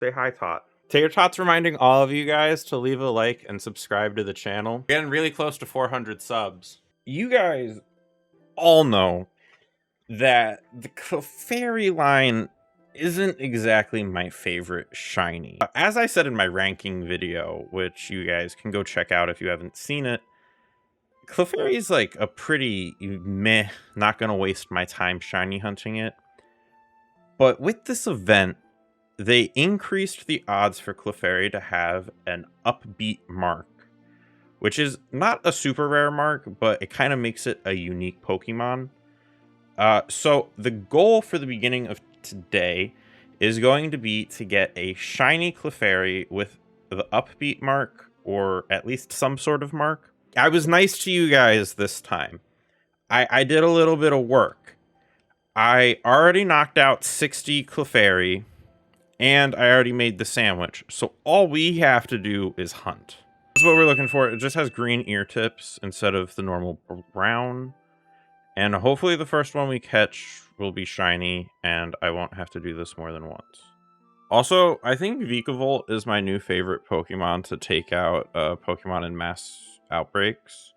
Say hi, Tot. Tater Tot's reminding all of you guys to leave a like and subscribe to the channel. We're getting really close to 400 subs. You guys all know that the Clefairy line isn't exactly my favorite shiny. As I said in my ranking video, which you guys can go check out if you haven't seen it, Clefairy is like a pretty meh, not gonna waste my time shiny hunting it. But with this event, they increased the odds for Clefairy to have an upbeat mark, which is not a super rare mark, but it kind of makes it a unique Pokemon. So the goal for the beginning of today is going to be to get a shiny Clefairy with the upbeat mark, or at least some sort of mark. I was nice to you guys this time. I did a little bit of work. I already knocked out 60 Clefairy, and I already made the sandwich. So all we have to do is hunt. That's what we're looking for. It just has green ear tips instead of the normal brown. And hopefully the first one we catch will be shiny, and I won't have to do this more than once. Also, I think Vikavolt is my new favorite Pokemon to take out Pokemon in mass outbreaks,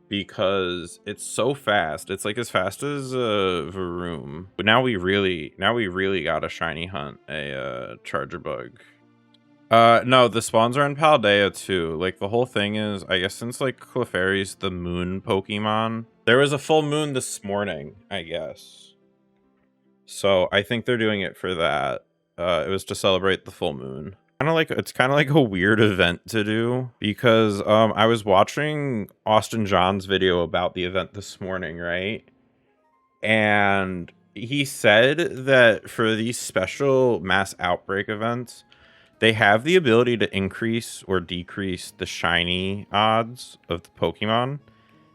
because it's so fast. It's like as fast as Varoom. But now we really got a shiny hunt a Charger Bug. No, the spawns are in Paldea too. Like, the whole thing is, I guess since like Clefairy's the moon Pokemon, there was a full moon this morning, I guess. So I think they're doing it for that. It was to celebrate the full moon. It's kind of like a weird event to do, because I was watching Austin John's video about the event this morning, right? And he said that for these special mass outbreak events, they have the ability to increase or decrease the shiny odds of the Pokemon.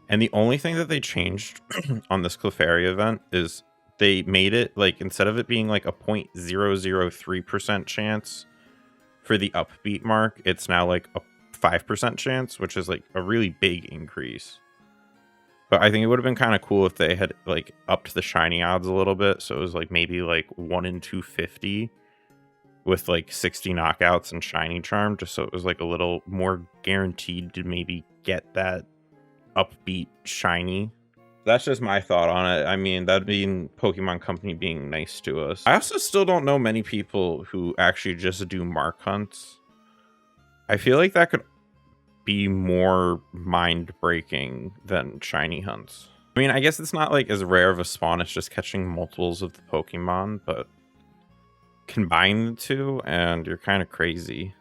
And the only thing that they changed on this Clefairy event is they made it, like, instead of it being like a 0.003% chance for the upbeat mark, it's now like a 5% chance, which is like a really big increase. But I think it would have been kind of cool if they had like upped the shiny odds a little bit, so it was like maybe like 1 in 250 with like 60 knockouts and shiny charm, just so it was like a little more guaranteed to maybe get that upbeat shiny. That's just my thought on it. I mean, that'd mean Pokemon Company being nice to us. I also still don't know many people who actually just do mark hunts. I feel like that could be more mind-breaking than shiny hunts. I mean, I guess it's not like as rare of a spawn, it's just catching multiples of the Pokemon, but combine the two and you're kind of crazy.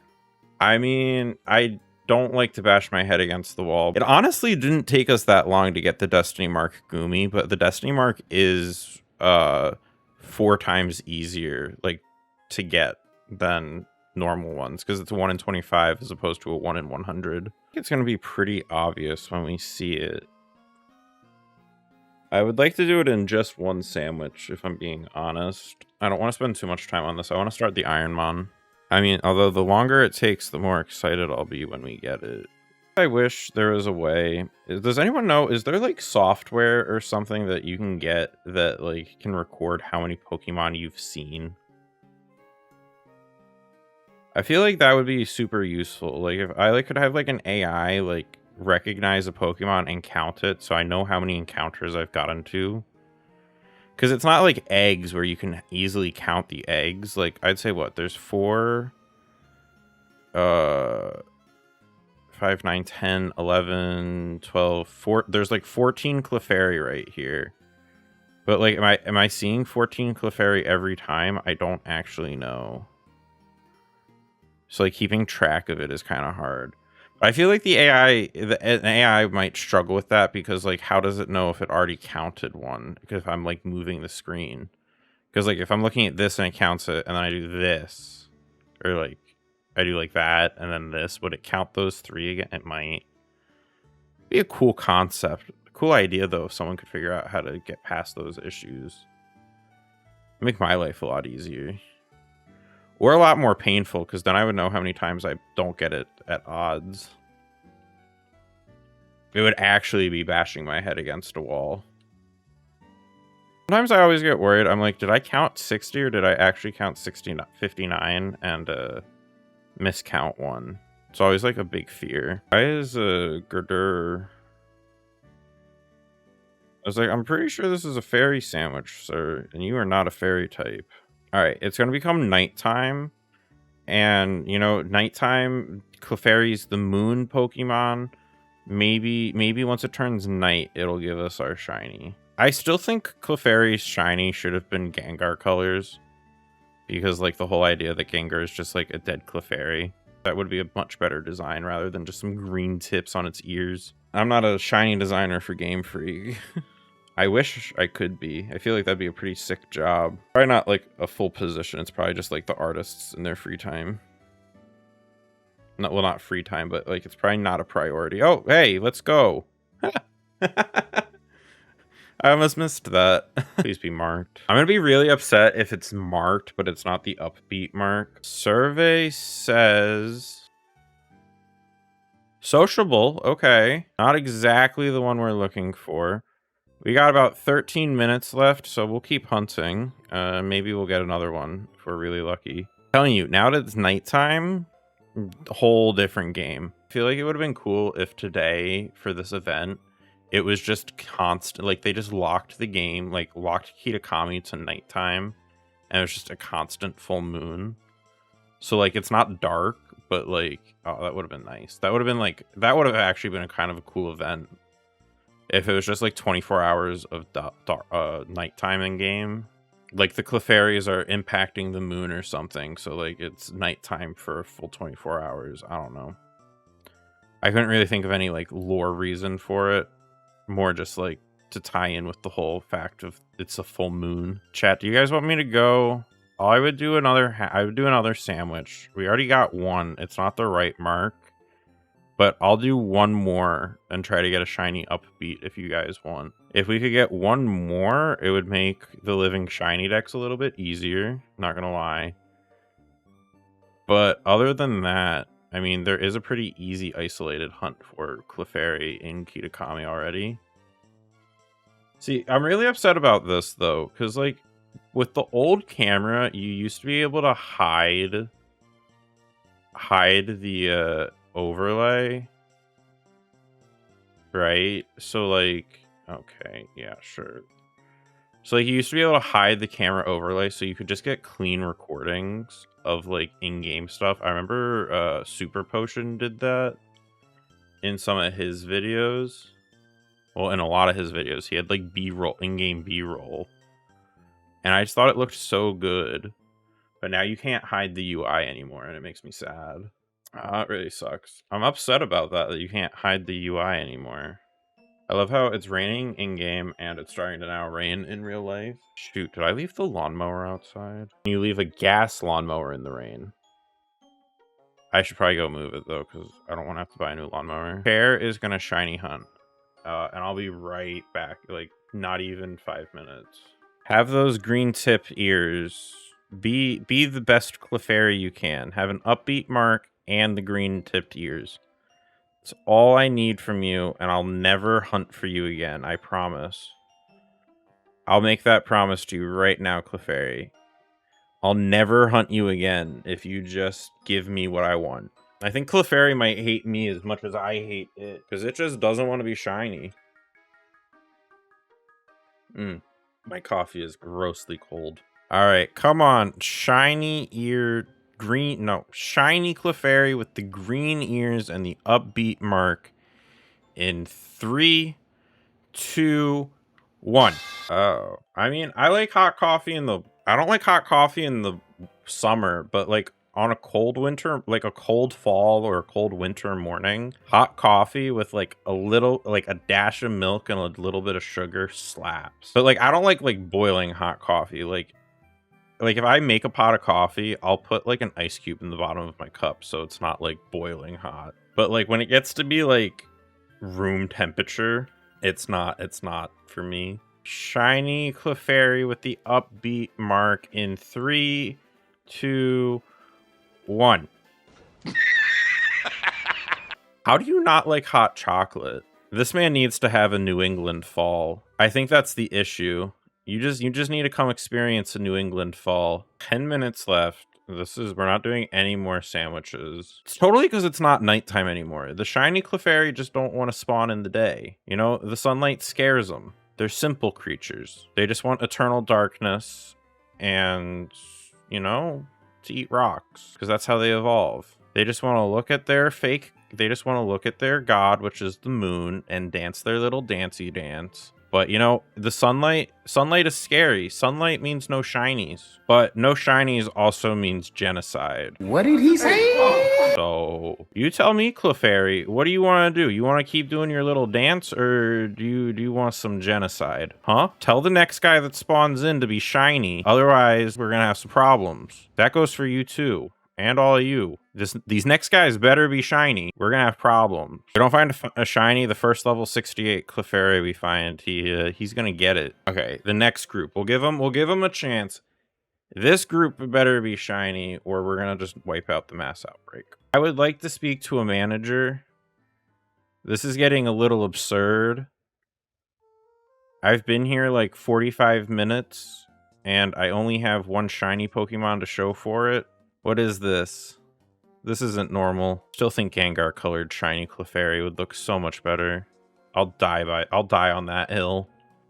I mean, I don't like to bash my head against the wall. It honestly didn't take us that long to get the Destiny Mark Gumi, but the Destiny Mark is 4 times easier like to get than normal ones, because it's a 1 in 25 as opposed to a 1 in 100. I think it's going to be pretty obvious when we see it. I would like to do it in just one sandwich, if I'm being honest. I don't want to spend too much time on this. I want to start the Ironmon. I mean, although the longer it takes, the more excited I'll be when we get it. I wish there was a way. Does anyone know, is there like software or something that you can get that like can record how many Pokemon you've seen? I feel like that would be super useful. Like, if I like could have like an AI like recognize a Pokemon and count it, so I know how many encounters I've gotten to. Because it's not like eggs where you can easily count the eggs. Like, I'd say what? There's 4, 5, 9, 10, 11, 12, 4. There's like 14 Clefairy right here. But like, am I seeing 14 Clefairy every time? I don't actually know. So like, keeping track of it is kind of hard. I feel like an AI might struggle with that, because like, how does it know if it already counted one? Because if I'm like moving the screen, because like if I'm looking at this and it counts it, and then I do this, or like I do like that and then this, would it count those 3 again? It might be a cool concept, a cool idea though, if someone could figure out how to get past those issues. It'd make my life a lot easier. Or a lot more painful, because then I would know how many times I don't get it at odds. It would actually be bashing my head against a wall. Sometimes I always get worried. I'm like, did I count 60 or did I actually count 59 and miscount one? It's always like a big fear. Why is a Girder? I was like, I'm pretty sure this is a fairy sandwich, sir, and you are not a fairy type. All right, it's gonna become nighttime, and you know, nighttime. Clefairy's the moon Pokemon. Maybe once it turns night, it'll give us our shiny. I still think Clefairy's shiny should have been Gengar colors, because like the whole idea that Gengar is just like a dead Clefairy. That would be a much better design rather than just some green tips on its ears. I'm not a shiny designer for Game Freak. I wish I could be. I feel like that'd be a pretty sick job. Probably not like a full position. It's probably just like the artists in their free time. Well, not free time, but like it's probably not a priority. Oh, hey, let's go. I almost missed that. Please be marked. I'm gonna be really upset if it's marked, but it's not the upbeat mark. Survey says sociable. Okay, not exactly the one we're looking for. We got about 13 minutes left, so we'll keep hunting. Maybe we'll get another one if we're really lucky. I'm telling you, now that it's nighttime, whole different game. I feel like it would have been cool if today, for this event, it was just constant, like they just locked the game, like locked Kitakami to nighttime, and it was just a constant full moon. So like it's not dark, but like, oh, that would have been nice. That would have been like, that would have actually been a kind of a cool event. If it was just like 24 hours of nighttime in game, like the Clefairies are impacting the moon or something. So like it's nighttime for a full 24 hours. I don't know. I couldn't really think of any like lore reason for it. More just like to tie in with the whole fact of it's a full moon. Chat, do you guys want me to go? Oh, I would do another sandwich. We already got one. It's not the right mark. But I'll do one more and try to get a shiny upbeat if you guys want. If we could get one more, it would make the living shiny decks a little bit easier. Not gonna lie. But other than that, I mean, there is a pretty easy isolated hunt for Clefairy in Kitakami already. See, I'm really upset about this though, because like with the old camera, you used to be able to hide the overlay, right? So like, okay, yeah, sure. So like you used to be able to hide the camera overlay so you could just get clean recordings of like in-game stuff. I remember Super Potion did that in some of his videos. Well, in a lot of his videos, he had like B-roll, in-game B-roll. And I just thought it looked so good. But now you can't hide the UI anymore, and it makes me sad. It really sucks. I'm upset about that you can't hide the UI anymore. I love how it's raining in-game, and it's starting to now rain in real life. Shoot, did I leave the lawnmower outside? You leave a gas lawnmower in the rain. I should probably go move it, though, because I don't want to have to buy a new lawnmower. Bear is going to shiny hunt, and I'll be right back, like, not even 5 minutes. Have those green tip ears. Be the best Clefairy you can. Have an upbeat mark and the green tipped ears. It's all I need from you, and I'll never hunt for you again, I promise. I'll make that promise to you right now, Clefairy. I'll never hunt you again if you just give me what I want. I think Clefairy might hate me as much as I hate it, because it just doesn't want to be shiny. My coffee is grossly cold. All right, come on. Shiny ear, shiny Clefairy with the green ears and the upbeat mark in 3, 2, 1. Oh, I mean, I like hot coffee I don't like hot coffee in the summer, but like on a cold winter, like a cold fall or a cold winter morning, hot coffee with like a dash of milk and a little bit of sugar slaps. But like, I don't like boiling hot coffee. Like if I make a pot of coffee, I'll put like an ice cube in the bottom of my cup so it's not like boiling hot. But like when it gets to be like room temperature, it's not for me. Shiny Clefairy with the upbeat mark in 3, 2, 1. How do you not like hot chocolate? This man needs to have a New England fall. I think that's the issue. You just need to come experience a New England fall. 10 minutes left. We're not doing any more sandwiches. It's totally because it's not nighttime anymore. The shiny Clefairy just don't want to spawn in the day. You know, the sunlight scares them. They're simple creatures. They just want eternal darkness and, you know, to eat rocks, because that's how they evolve. They just want to look at their they just want to look at their god, which is the moon, and dance their little dancey dance. But, you know, the sunlight is scary. Sunlight means no shinies. But no shinies also means genocide. What did he say? So, you tell me, Clefairy, what do you want to do? You want to keep doing your little dance, or do you want some genocide? Huh? Tell the next guy that spawns in to be shiny. Otherwise, we're going to have some problems. That goes for you, too. And all of you. These next guys better be shiny. We're gonna have problems. If we don't find a shiny, the first level 68 Clefairy we find, he's gonna get it. Okay, the next group. We'll give him a chance. This group better be shiny, or we're gonna just wipe out the mass outbreak. I would like to speak to a manager. This is getting a little absurd. I've been here like 45 minutes, and I only have one shiny Pokemon to show for it. What is this? This isn't normal. Still think Gengar colored shiny Clefairy would look so much better. I'll die on that hill.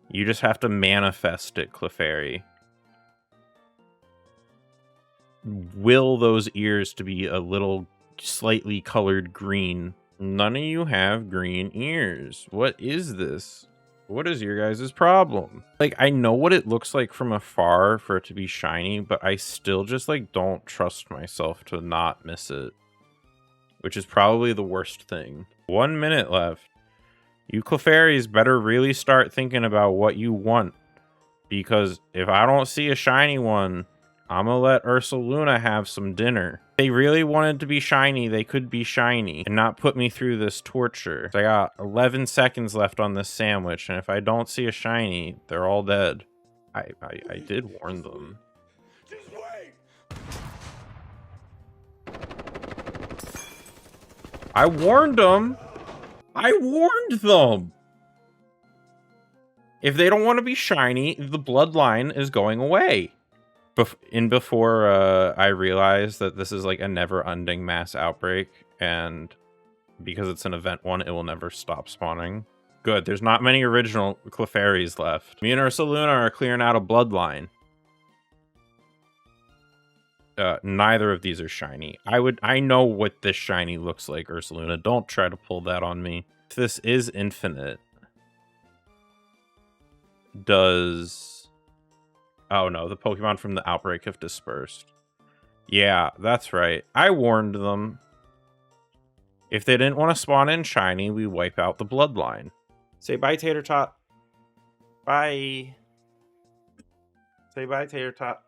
You just have to manifest it, Clefairy. Will those ears to be a little slightly colored green. None of you have green ears. What is this? What is your guys' problem? Like, I know what it looks like from afar for it to be shiny, but I still just, like, don't trust myself to not miss it. Which is probably the worst thing. 1 minute left. You Clefairies better really start thinking about what you want. Because if I don't see a shiny one, I'm gonna let Ursaluna have some dinner. If they really wanted to be shiny, they could be shiny and not put me through this torture. So I got 11 seconds left on this sandwich, and if I don't see a shiny, they're all dead. I did warn them. Just wait. I warned them. I warned them. If they don't want to be shiny, the bloodline is going away. Before I realized that this is like a never-ending mass outbreak, and because it's an event one, it will never stop spawning. Good, there's not many original Clefairies left. Me and Ursaluna are clearing out a bloodline. Neither of these are shiny. I know what this shiny looks like, Ursaluna. Don't try to pull that on me. If this is infinite, oh no, the Pokemon from the outbreak have dispersed. Yeah, that's right. I warned them. If they didn't want to spawn in shiny, we wipe out the bloodline. Say bye, Tater Tot. Bye. Say bye, Tater Tot.